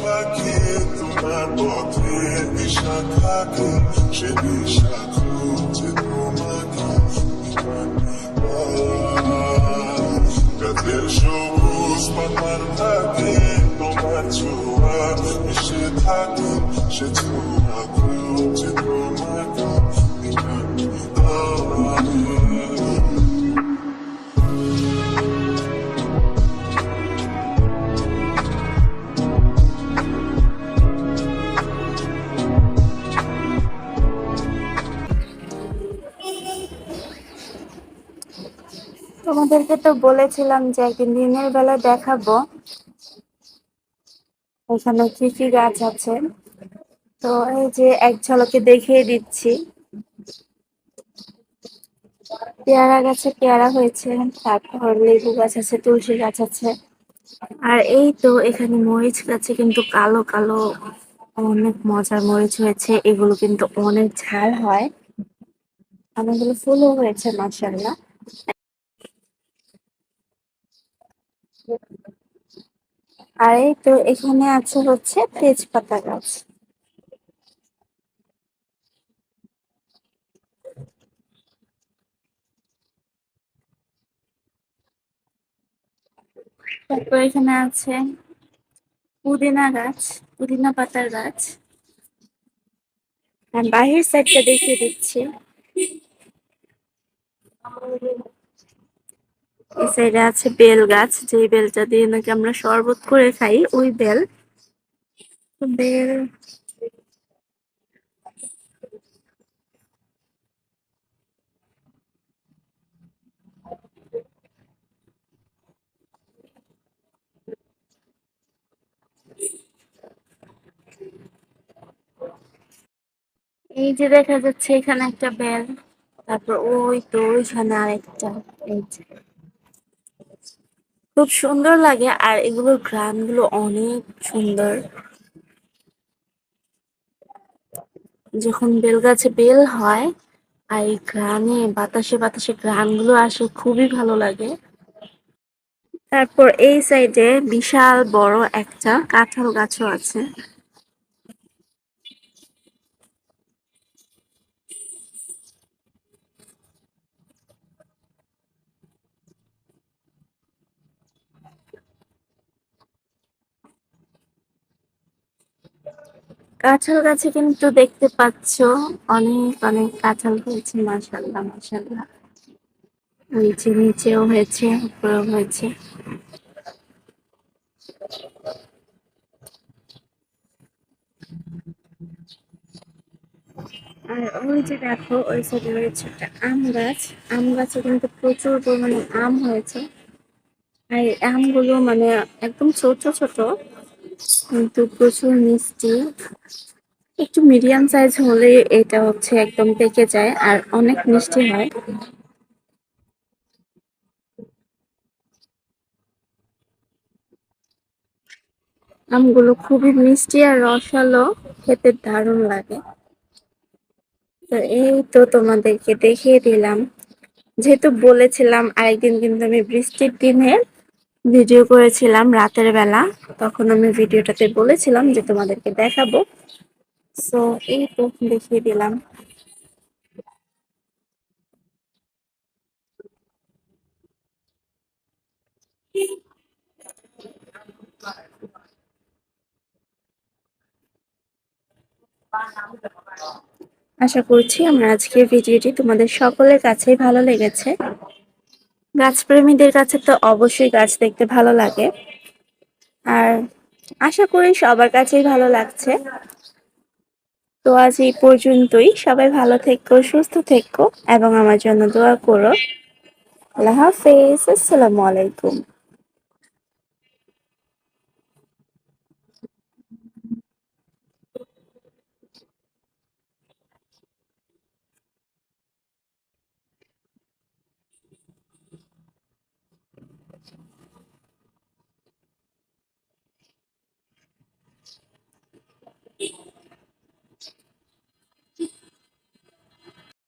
পাখি তোমার পথে দিশা থাকে সে দিশা খুঁজে তোমাকে গাছের সবুজ পাতার থাকে তোমার ছোঁয়া মিশে থাকে সে ছোঁয়া খুঁজে তোমাকে তোমাদেরকে তো বলেছিলাম যে একদিন দিনের বেলা দেখাবো এখানে কি কি গাছ আছে। তো এই যে এক ঝলকে দেখিয়ে দিচ্ছি। পেয়ারা গাছে পেয়ারা হয়েছে, তারপর লেবু গাছ আছে, তুলসী গাছ আছে। আর এই তো এখানে মরিচ গাছে কিন্তু কালো কালো অনেক মজার মরিচ হয়েছে, এগুলো কিন্তু অনেক ঝাল হয়। অনেকগুলো ফুলও হয়েছে মাশাআল্লাহ। আর এই তো এখানে আছে হচ্ছে তেজপাতা গাছ। তারপর এখানে আছে পুদিনা গাছ, পুদিনা পাতার গাছ। আর বাহির সাইডটা দেখিয়ে দিচ্ছি। এই সাইডে আছে বেল গাছ, যে বেলটা দিয়ে নাকি আমরা শরবত করে খাই, ওই বেল। তো বেল, এই যে দেখা যাচ্ছে এখানে একটা বেল। তারপর ওই তো ওইখানে আরেকটা। এই যে খুব সুন্দর লাগে, আর এগুলোর ঘ্রাণ গুলো অনেক সুন্দর। যখন বেল গাছে বেল হয় আর এই ঘ্রাণে বাতাসে বাতাসে ঘ্রাণ গুলো আসে, খুবই ভালো লাগে। তারপর এই সাইডে বিশাল বড় একটা কাঁঠাল গাছও আছে। কাঁঠাল গাছে কিন্তু দেখতে পাচ্ছো অনেক অনেক কাঁঠাল হয়েছে, মাশাআল্লাহ মাশাআল্লাহ। নিচে নিচেও হয়েছে, উপরেও হয়েছে। আর ওই যে দেখো ওই সাইডে রয়েছে একটা আম গাছ। আম গাছে কিন্তু প্রচুর পরিমাণে আম হয়েছে। আর এই আমগুলো মানে একদম ছোট ছোট, কিন্তু প্রচুর মিষ্টি। একটু মিডিয়াম সাইজ হলে এটা হচ্ছে একদম পেকে যায় আর অনেক মিষ্টি হয়। আমগুলো খুবই মিষ্টি আর রসালো, খেতে দারুণ লাগে। তো এই তো তোমাদেরকে দেখিয়ে দিলাম। যেহেতু বলেছিলাম আরেকদিন কিন্তু আমি বৃষ্টির দিনে ভিডিও করেছিলাম রাতের বেলা, তখন আমি ভিডিওটাতে বলেছিলাম যে তোমাদেরকে দেখাবো। সো এই তো দেখিয়ে দিলাম। আশা করছি আমার আজকের ভিডিওটি তোমাদের সকলের কাছেই ভালো লেগেছে। গাছপ্রেমীদের কাছে তো অবশ্যই গাছ দেখতে ভালো লাগে, আর আশা করি সবার কাছেই ভালো লাগছে। তো আজ এই পর্যন্তই। সবাই ভালো থেকো, সুস্থ থেকো এবং আমার জন্য দোয়া করো। আল্লাহ হাফেজ, আসসালামু আলাইকুম।